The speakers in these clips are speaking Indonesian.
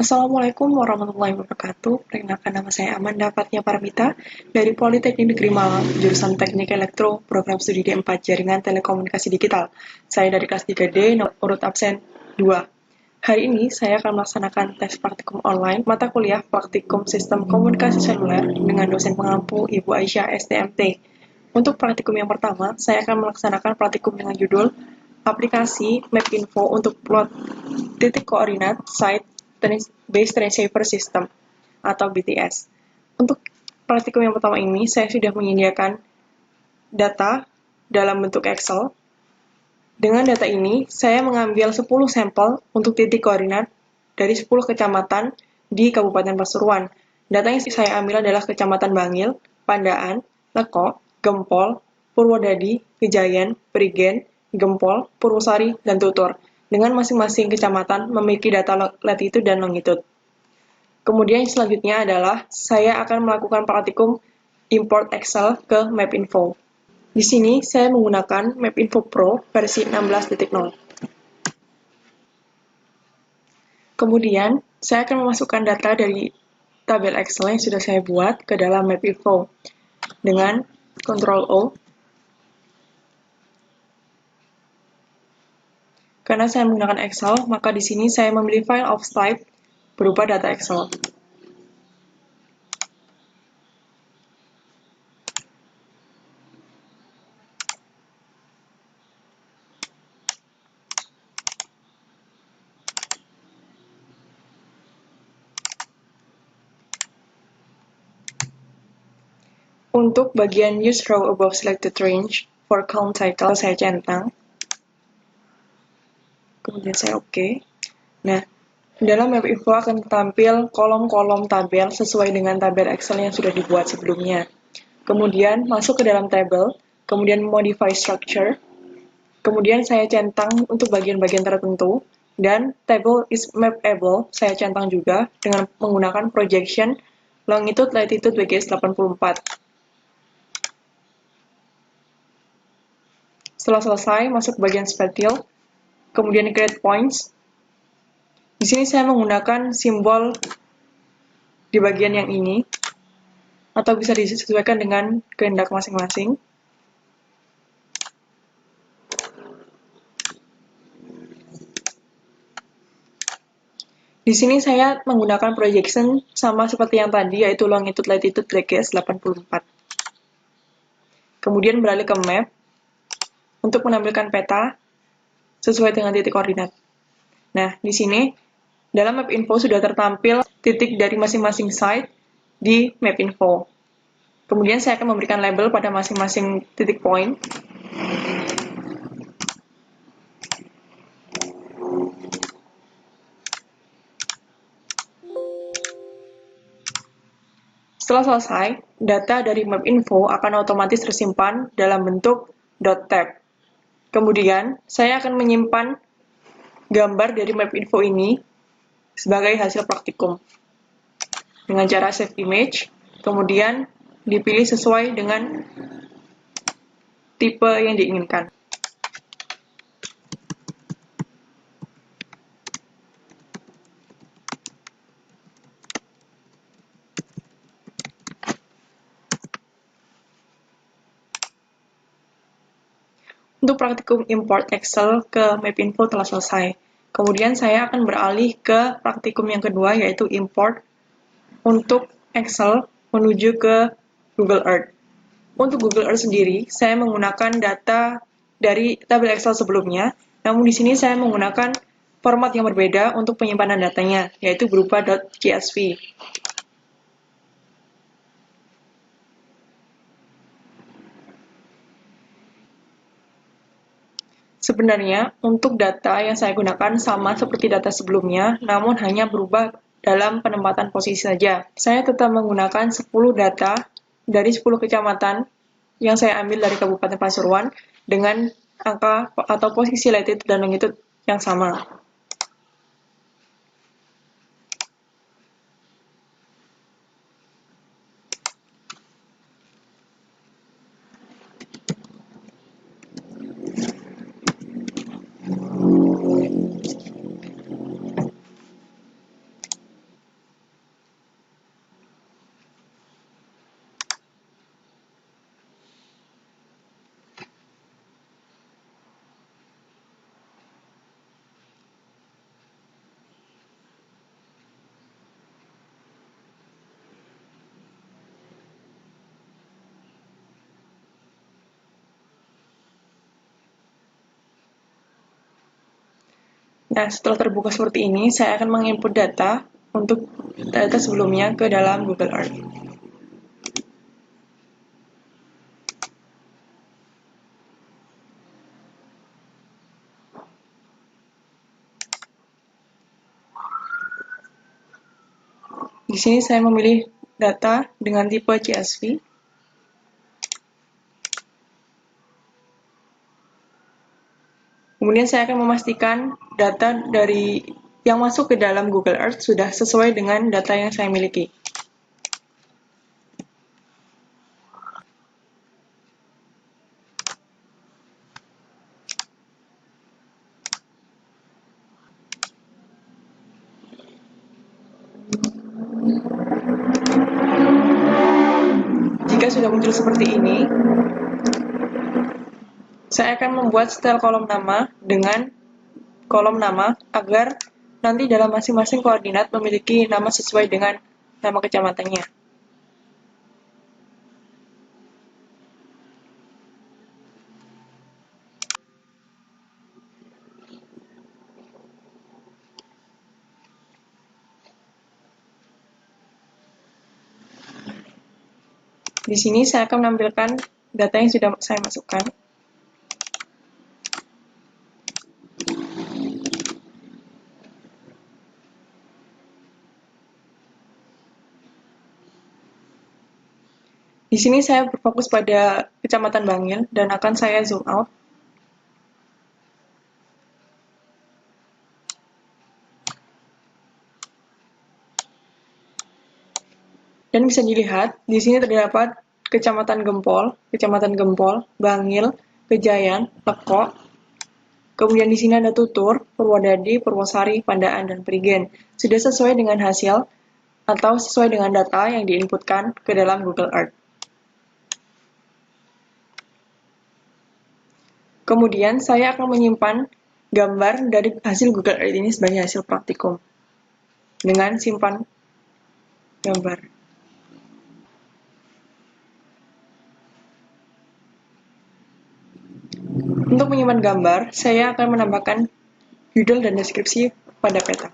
Assalamualaikum warahmatullahi wabarakatuh. Perkenalkan, nama saya Amanda Fatnia Paramita dari Politeknik Negeri Malang, jurusan Teknik Elektro, program studi D4 Jaringan Telekomunikasi Digital. Saya dari kelas 3D, urut absen 2. Hari ini saya akan melaksanakan tes praktikum online mata kuliah Praktikum Sistem Komunikasi Seluler dengan dosen pengampu Ibu Aisyah STMT. Untuk praktikum yang pertama, saya akan melaksanakan praktikum dengan judul Aplikasi Map Info untuk Plot Titik Koordinat Site Base Transceiver System atau BTS. Untuk praktikum yang pertama ini, saya sudah menyediakan data dalam bentuk Excel. Dengan data ini, saya mengambil 10 sampel untuk titik koordinat dari 10 kecamatan di Kabupaten Pasuruan. Data yang saya ambil adalah Kecamatan Bangil, Pandaan, Leko, Gempol, Purwodadi, Kejayan, Prigen, Gempol, Purwosari, dan Tutur. Dengan masing-masing kecamatan memiliki data latitude dan longitude. Kemudian selanjutnya adalah saya akan melakukan praktikum import Excel ke MapInfo. Di sini saya menggunakan MapInfo Pro versi 16.0. Kemudian saya akan memasukkan data dari tabel Excel yang sudah saya buat ke dalam MapInfo dengan Ctrl O. Karena saya menggunakan Excel, maka di sini saya memilih file of type berupa data Excel. Untuk bagian use row above selected range for count title saya centang. Kemudian saya OK. Nah, dalam MapInfo akan tampil kolom-kolom tabel sesuai dengan tabel Excel yang sudah dibuat sebelumnya. Kemudian masuk ke dalam tabel, kemudian modify structure. Kemudian saya centang untuk bagian-bagian tertentu, dan table is mapable saya centang juga dengan menggunakan projection longitude latitude WGS 84. Setelah selesai, masuk bagian spatial, kemudian create points. Di sini saya menggunakan simbol di bagian yang ini, atau bisa disesuaikan dengan kehendak masing-masing. Di sini saya menggunakan projection sama seperti yang tadi, yaitu longitude latitude WGS 84. Kemudian beralih ke map untuk menampilkan peta sesuai dengan titik koordinat. Nah, di sini dalam MapInfo sudah tertampil titik dari masing-masing site di MapInfo. Kemudian saya akan memberikan label pada masing-masing titik point. Setelah selesai, data dari MapInfo akan otomatis tersimpan dalam bentuk .tab. Kemudian, saya akan menyimpan gambar dari MapInfo ini sebagai hasil praktikum. Dengan cara save image, kemudian dipilih sesuai dengan tipe yang diinginkan. Untuk praktikum import Excel ke MapInfo telah selesai. Kemudian saya akan beralih ke praktikum yang kedua, yaitu import untuk Excel menuju ke Google Earth. Untuk Google Earth sendiri, saya menggunakan data dari tabel Excel sebelumnya, namun di sini saya menggunakan format yang berbeda untuk penyimpanan datanya, yaitu berupa .csv. Sebenarnya, untuk data yang saya gunakan sama seperti data sebelumnya, namun hanya berubah dalam penempatan posisi saja. Saya tetap menggunakan 10 data dari 10 kecamatan yang saya ambil dari Kabupaten Pasuruan dengan angka atau posisi latitude dan longitude yang sama. Nah, setelah terbuka seperti ini, saya akan menginput data untuk data sebelumnya ke dalam Google Earth. Di sini saya memilih data dengan tipe CSV. Kemudian saya akan memastikan data dari yang masuk ke dalam Google Earth sudah sesuai dengan data yang saya miliki. Jika sudah muncul seperti ini, saya akan membuat setel kolom nama dengan kolom nama agar nanti dalam masing-masing koordinat memiliki nama sesuai dengan nama kecamatannya. Di sini saya akan menampilkan data yang sudah saya masukkan. Di sini saya berfokus pada Kecamatan Bangil dan akan saya zoom out. Dan bisa dilihat, di sini terdapat Kecamatan Gempol, Bangil, Kejayan, Lekok. Kemudian di sini ada Tutur, Purwodadi, Purwosari, Pandaan, dan Prigen. Sudah sesuai dengan hasil atau sesuai dengan data yang diinputkan ke dalam Google Earth. Kemudian saya akan menyimpan gambar dari hasil Google Earth ini sebagai hasil praktikum dengan simpan gambar. Untuk menyimpan gambar, saya akan menambahkan judul dan deskripsi pada peta.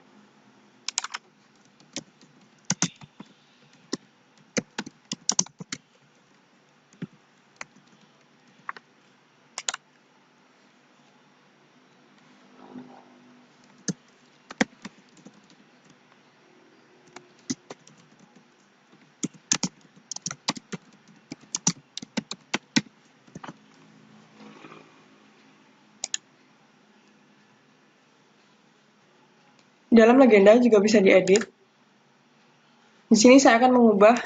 Dalam legenda juga bisa diedit. Di sini saya akan mengubah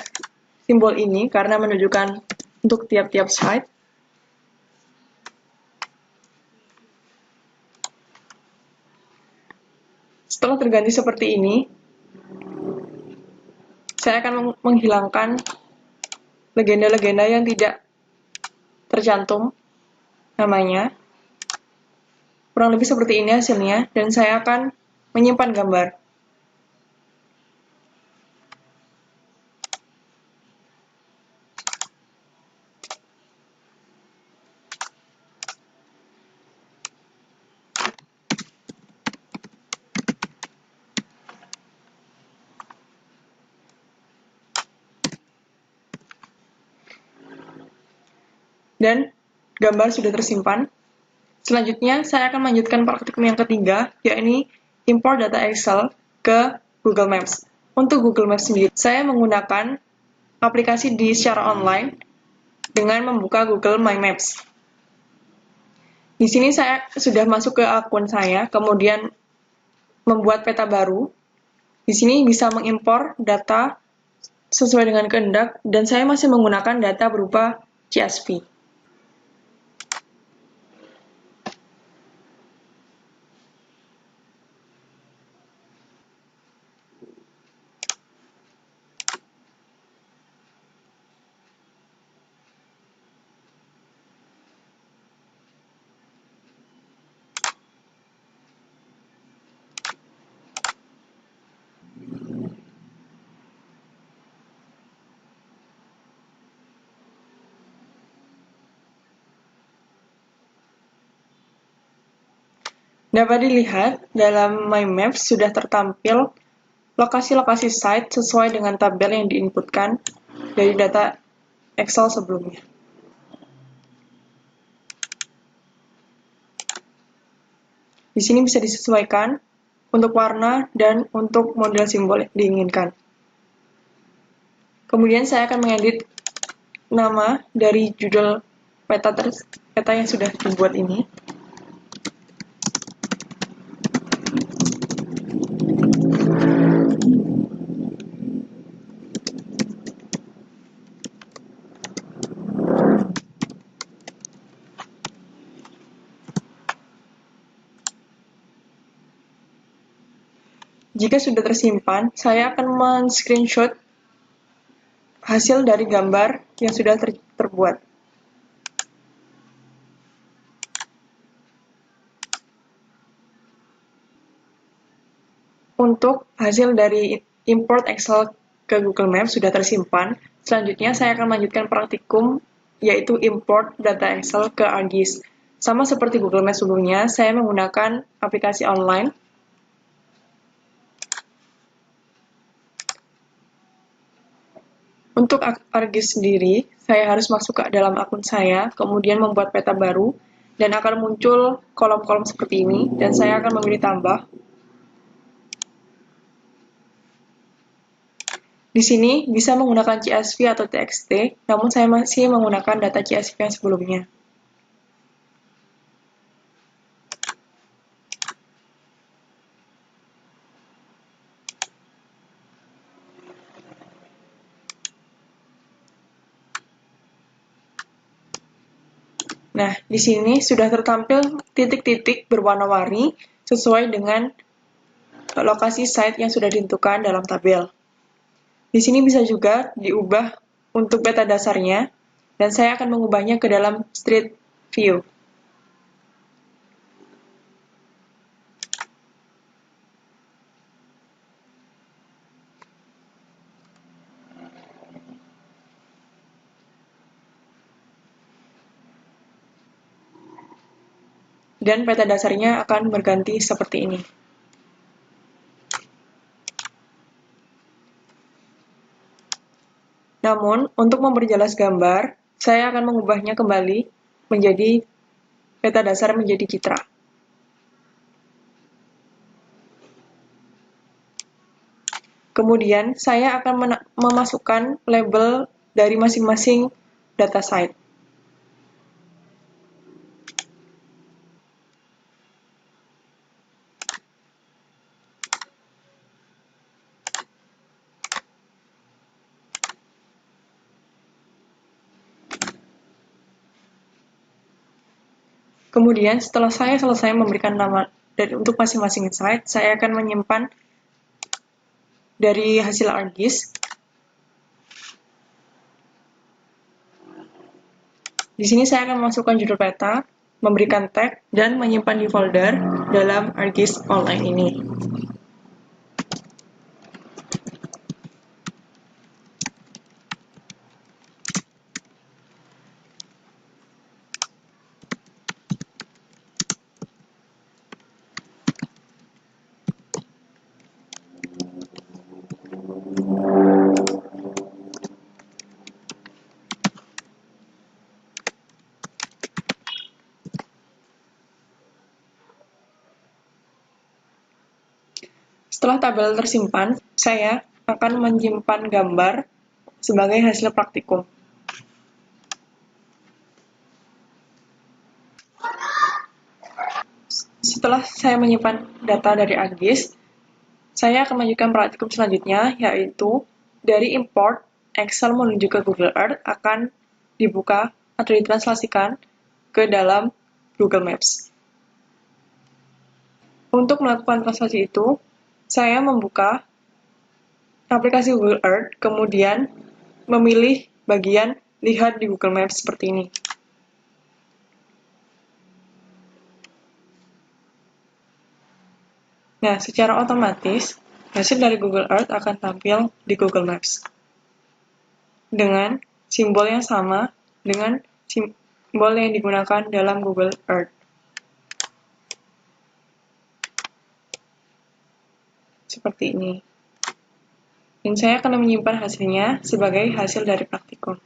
simbol ini karena menunjukkan untuk tiap-tiap slide. Setelah terganti seperti ini, saya akan menghilangkan legenda-legenda yang tidak tercantum namanya. Kurang lebih seperti ini hasilnya, dan saya akan menyimpan gambar. Dan gambar sudah tersimpan. Selanjutnya, saya akan melanjutkan praktikum yang ketiga, yakni import data Excel ke Google Maps. Untuk Google Maps sendiri, saya menggunakan aplikasi secara online dengan membuka Google My Maps. Di sini saya sudah masuk ke akun saya, kemudian membuat peta baru. Di sini bisa mengimpor data sesuai dengan kehendak, dan saya masih menggunakan data berupa CSV. Dapat dilihat, dalam My Maps sudah tertampil lokasi-lokasi site sesuai dengan tabel yang diinputkan dari data Excel sebelumnya. Di sini bisa disesuaikan untuk warna dan untuk model simbol yang diinginkan. Kemudian saya akan mengedit nama dari judul peta yang sudah dibuat ini. Jika sudah tersimpan, saya akan men-screenshot hasil dari gambar yang sudah terbuat. Untuk hasil dari import Excel ke Google Maps sudah tersimpan, selanjutnya saya akan melanjutkan praktikum, yaitu import data Excel ke ArcGIS. Sama seperti Google Maps sebelumnya, saya menggunakan aplikasi online. Untuk ArcGIS sendiri, saya harus masuk ke dalam akun saya, kemudian membuat peta baru, dan akan muncul kolom-kolom seperti ini, dan saya akan memilih tambah. Di sini bisa menggunakan CSV atau TXT, namun saya masih menggunakan data CSV yang sebelumnya. Nah, di sini sudah tertampil titik-titik berwarna-warni sesuai dengan lokasi site yang sudah ditentukan dalam tabel. Di sini bisa juga diubah untuk peta dasarnya, dan saya akan mengubahnya ke dalam Street View. Dan peta dasarnya akan berganti seperti ini. Namun, untuk memperjelas gambar, saya akan mengubahnya kembali menjadi peta dasar menjadi citra. Kemudian, saya akan memasukkan label dari masing-masing data site. Kemudian, setelah saya selesai memberikan nama untuk masing-masing site, saya akan menyimpan dari hasil ArcGIS. Di sini saya akan memasukkan judul peta, memberikan tag, dan menyimpan di folder dalam ArcGIS online ini. Setelah tabel tersimpan, saya akan menyimpan gambar sebagai hasil praktikum. Setelah saya menyimpan data dari ArcGIS, saya akan melanjutkan praktikum selanjutnya, yaitu dari import Excel menuju ke Google Earth akan dibuka atau ditranslasikan ke dalam Google Maps. Untuk melakukan translasi itu, saya membuka aplikasi Google Earth, kemudian memilih bagian lihat di Google Maps seperti ini. Nah, secara otomatis, hasil dari Google Earth akan tampil di Google Maps. Dengan simbol yang sama dengan simbol yang digunakan dalam Google Earth. seperti ini. Dan saya akan menyimpan hasilnya sebagai hasil dari praktikum.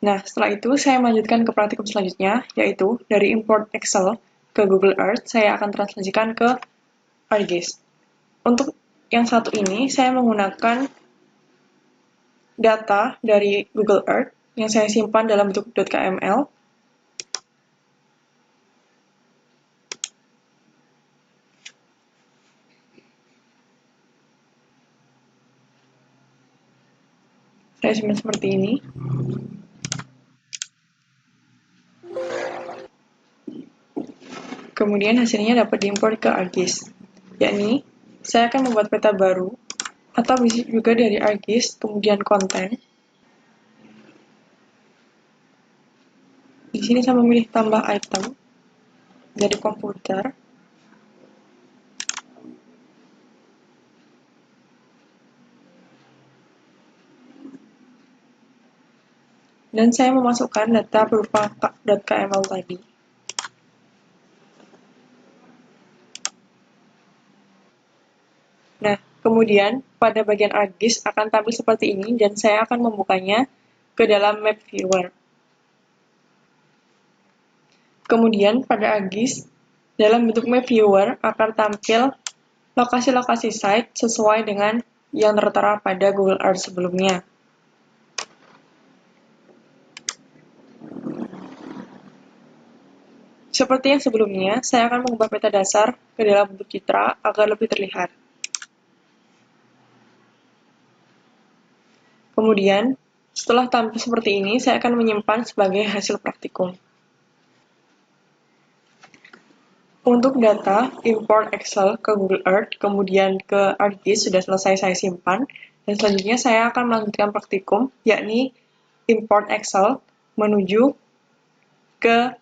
Nah, setelah itu saya melanjutkan ke praktikum selanjutnya, yaitu dari import Excel ke Google Earth, saya akan transferkan ke ArcGIS. Untuk yang satu ini, saya menggunakan data dari Google Earth yang saya simpan dalam bentuk .kml. Saya simpan seperti ini. Kemudian hasilnya dapat diimport ke ArcGIS, yakni saya akan membuat peta baru, atau bisa juga dari ArcGIS, kemudian konten. Di sini saya memilih tambah item dari komputer. Dan saya memasukkan data berupa .kml tadi. Nah, kemudian pada bagian ArcGIS akan tampil seperti ini dan saya akan membukanya ke dalam Map Viewer. Kemudian pada ArcGIS, dalam bentuk Map Viewer akan tampil lokasi-lokasi site sesuai dengan yang tertera pada Google Earth sebelumnya. Seperti yang sebelumnya, saya akan mengubah peta dasar ke dalam bentuk citra agar lebih terlihat. Kemudian, setelah tampil seperti ini, saya akan menyimpan sebagai hasil praktikum. Untuk data, import Excel ke Google Earth, kemudian ke ArcGIS sudah selesai saya simpan, dan selanjutnya saya akan melanjutkan praktikum, yakni import Excel menuju ke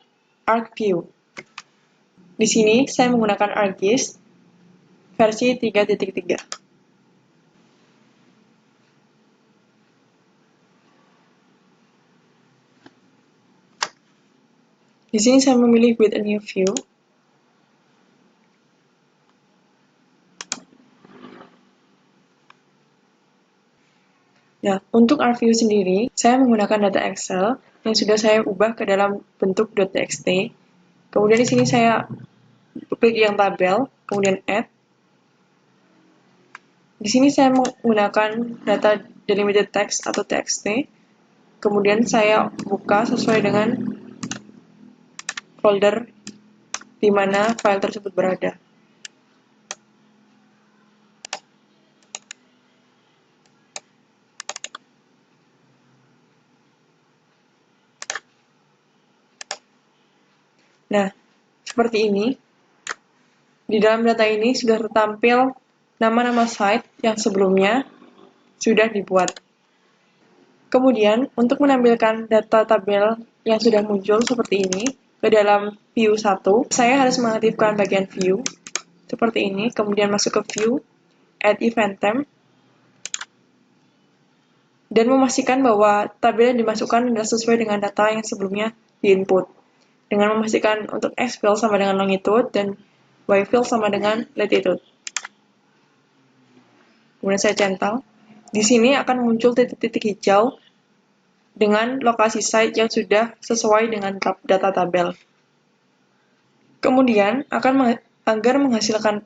ArcView. Di sini saya menggunakan ArcGIS versi 3.3. Di sini saya memilih with a new view. Nah, untuk ArcView sendiri, saya menggunakan data Excel yang sudah saya ubah ke dalam bentuk .txt. Kemudian di sini saya klik yang tabel, kemudian add. Di sini saya menggunakan data delimited text atau txt. Kemudian saya buka sesuai dengan folder di mana file tersebut berada. Nah, seperti ini. Di dalam data ini sudah tertampil nama-nama site yang sebelumnya sudah dibuat. Kemudian, untuk menampilkan data tabel yang sudah muncul seperti ini ke dalam view 1, saya harus mengaktifkan bagian view seperti ini, kemudian masuk ke view, add event temp, dan memastikan bahwa tabel yang dimasukkan adalah sesuai dengan data yang sebelumnya diinput. Dengan memastikan untuk X field sama dengan longitude dan Y field sama dengan latitude. Kemudian saya centang. Di sini akan muncul titik-titik hijau dengan lokasi site yang sudah sesuai dengan data tabel. Kemudian, agar menghasilkan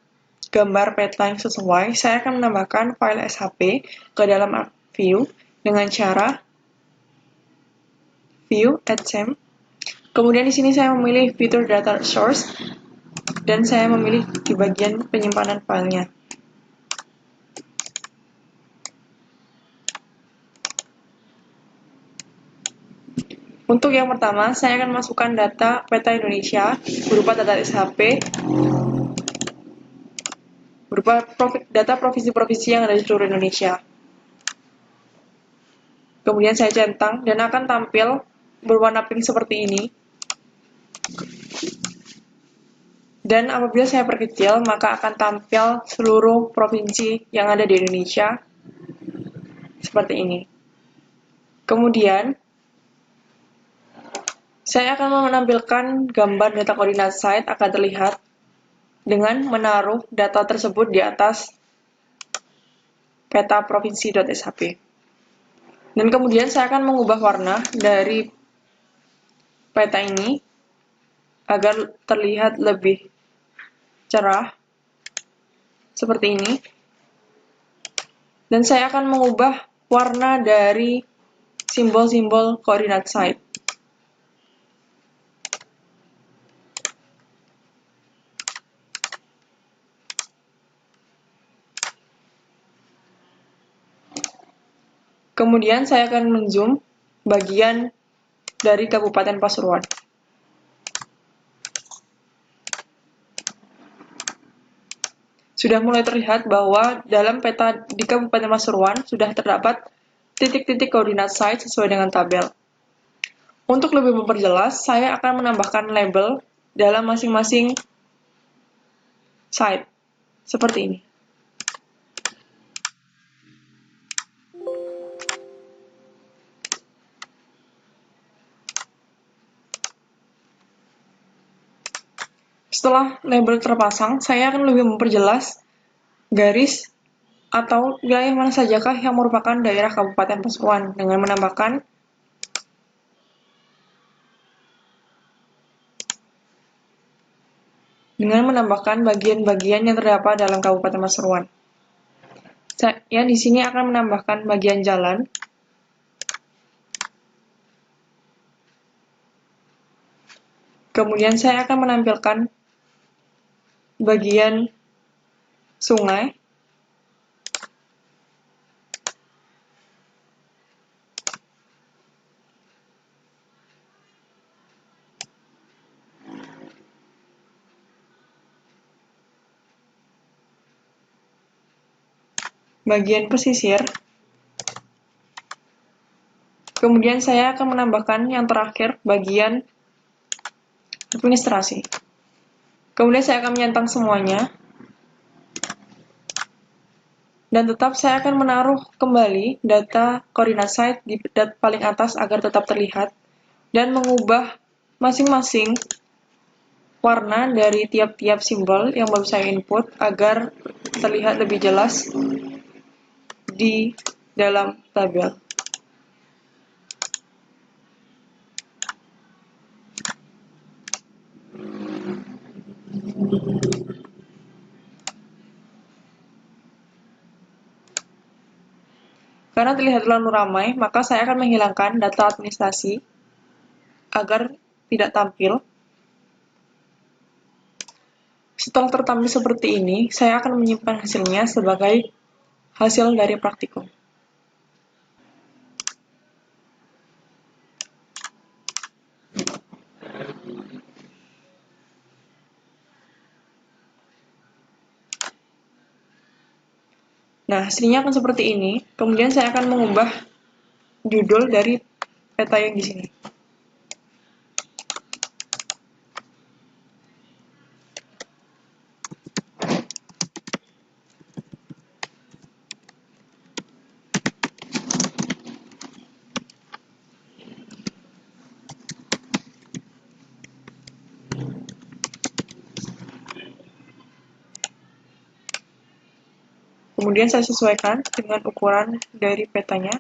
gambar peta yang sesuai, saya akan menambahkan file SHP ke dalam ArcView dengan cara View, Add Same. Kemudian di sini saya memilih Feature Data Source dan saya memilih di bagian penyimpanan filenya. Untuk yang pertama, saya akan masukkan data peta Indonesia berupa data SHP, berupa data provinsi-provinsi yang ada di seluruh Indonesia. Kemudian saya centang dan akan tampil berwarna pink seperti ini. Dan apabila saya perkecil, maka akan tampil seluruh provinsi yang ada di Indonesia seperti ini. Kemudian, saya akan menampilkan gambar data koordinat site akan terlihat dengan menaruh data tersebut di atas peta provinsi.shp. Dan kemudian saya akan mengubah warna dari peta ini agar terlihat lebih cerah seperti ini. Dan saya akan mengubah warna dari simbol-simbol koordinat site. Kemudian saya akan men-zoom bagian dari Kabupaten Pasuruan. Sudah mulai terlihat bahwa dalam peta di Kabupaten Pasuruan sudah terdapat titik-titik koordinat site sesuai dengan tabel. Untuk lebih memperjelas, saya akan menambahkan label dalam masing-masing site, seperti ini. Setelah label terpasang, saya akan lebih memperjelas garis atau wilayah mana sajakah yang merupakan daerah Kabupaten Pasuruan dengan menambahkan bagian-bagian yang terdapat dalam Kabupaten Pasuruan. Saya di sini akan menambahkan bagian jalan, kemudian saya akan menampilkan bagian sungai, bagian pesisir, kemudian saya akan menambahkan yang terakhir bagian administrasi. Kemudian saya akan menyentang semuanya, dan tetap saya akan menaruh kembali data koordinat site di paling atas agar tetap terlihat, dan mengubah masing-masing warna dari tiap-tiap simbol yang baru saya input agar terlihat lebih jelas di dalam tabel. Karena terlihat terlalu ramai, maka saya akan menghilangkan data administrasi agar tidak tampil. Setelah tertampil seperti ini, saya akan menyimpan hasilnya sebagai hasil dari praktikum. Nah, hasilnya akan seperti ini. Kemudian saya akan mengubah judul dari peta yang di sini. Kemudian saya sesuaikan dengan ukuran dari petanya.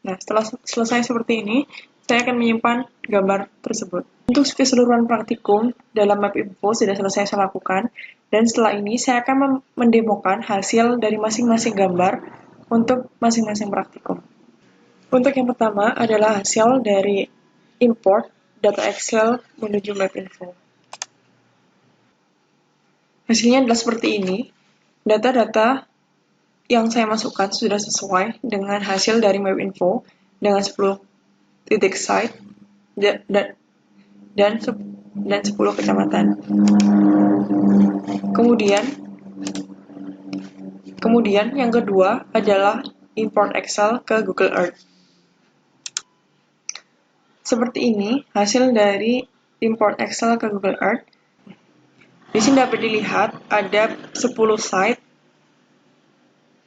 Nah, setelah selesai seperti ini, saya akan menyimpan gambar tersebut. Untuk keseluruhan praktikum dalam MapInfo sudah selesai saya lakukan, dan setelah ini saya akan mendemokan hasil dari masing-masing gambar untuk masing-masing praktikum. Untuk yang pertama adalah hasil dari import data Excel menuju MapInfo. Hasilnya adalah seperti ini. Data-data yang saya masukkan sudah sesuai dengan hasil dari MapInfo dengan 10 titik site dan 10 kecamatan. Kemudian Kemudian yang kedua adalah import Excel ke Google Earth. Seperti ini hasil dari import Excel ke Google Earth. Di sini dapat dilihat ada 10 site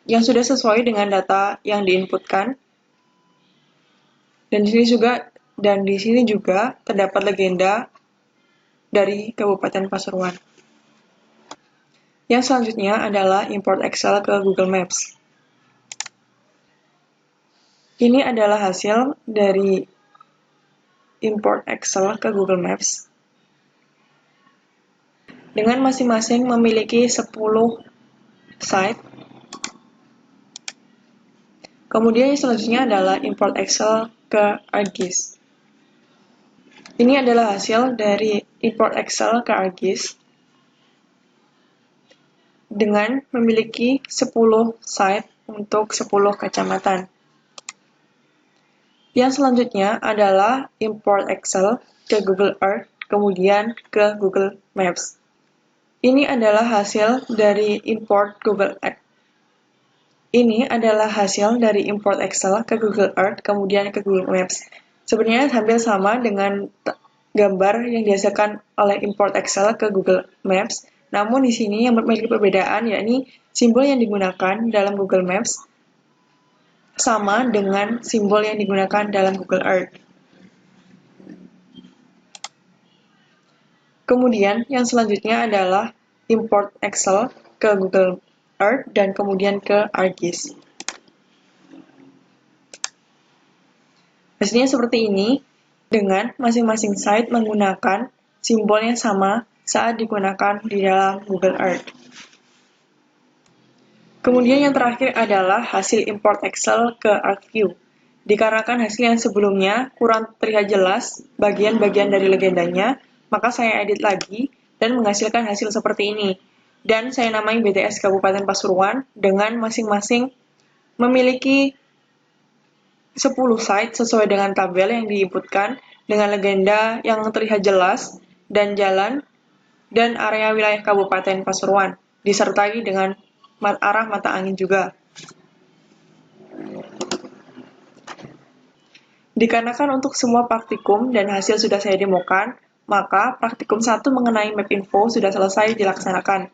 yang sudah sesuai dengan data yang diinputkan. Dan di sini juga terdapat legenda dari Kabupaten Pasuruan. Yang selanjutnya adalah import Excel ke Google Maps. Ini adalah hasil dari import Excel ke Google Maps. Dengan masing-masing memiliki 10 site. Kemudian yang selanjutnya adalah import Excel ke ArcGIS. Ini adalah hasil dari import Excel ke ArcGIS dengan memiliki 10 site untuk 10 kecamatan. Yang selanjutnya adalah import Excel ke Google Earth, kemudian ke Google Maps. Ini adalah hasil dari import Google Earth. Ini adalah hasil dari import Excel ke Google Earth, kemudian ke Google Maps. Sebenarnya hampir sama dengan gambar yang dihasilkan oleh import Excel ke Google Maps. Namun di sini yang memiliki perbedaan yakni simbol yang digunakan dalam Google Maps sama dengan simbol yang digunakan dalam Google Earth. Kemudian yang selanjutnya adalah import Excel ke Google Earth dan kemudian ke ArcGIS. Hasilnya seperti ini dengan masing-masing site menggunakan simbol yang sama saat digunakan di dalam Google Earth. Kemudian yang terakhir adalah hasil import Excel ke ArcView. Dikarenakan hasil yang sebelumnya kurang terlihat jelas bagian-bagian dari legendanya, maka saya edit lagi dan menghasilkan hasil seperti ini. Dan saya namai BTS Kabupaten Pasuruan dengan masing-masing memiliki 10 site sesuai dengan tabel yang diinputkan dengan legenda yang terlihat jelas dan jalan dan area wilayah Kabupaten Pasuruan, disertai dengan arah mata angin juga. Dikarenakan untuk semua praktikum dan hasil sudah saya demokan, maka praktikum 1 mengenai map info sudah selesai dilaksanakan.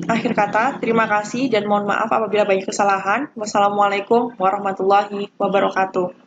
Akhir kata, terima kasih dan mohon maaf apabila banyak kesalahan. Wassalamualaikum warahmatullahi wabarakatuh.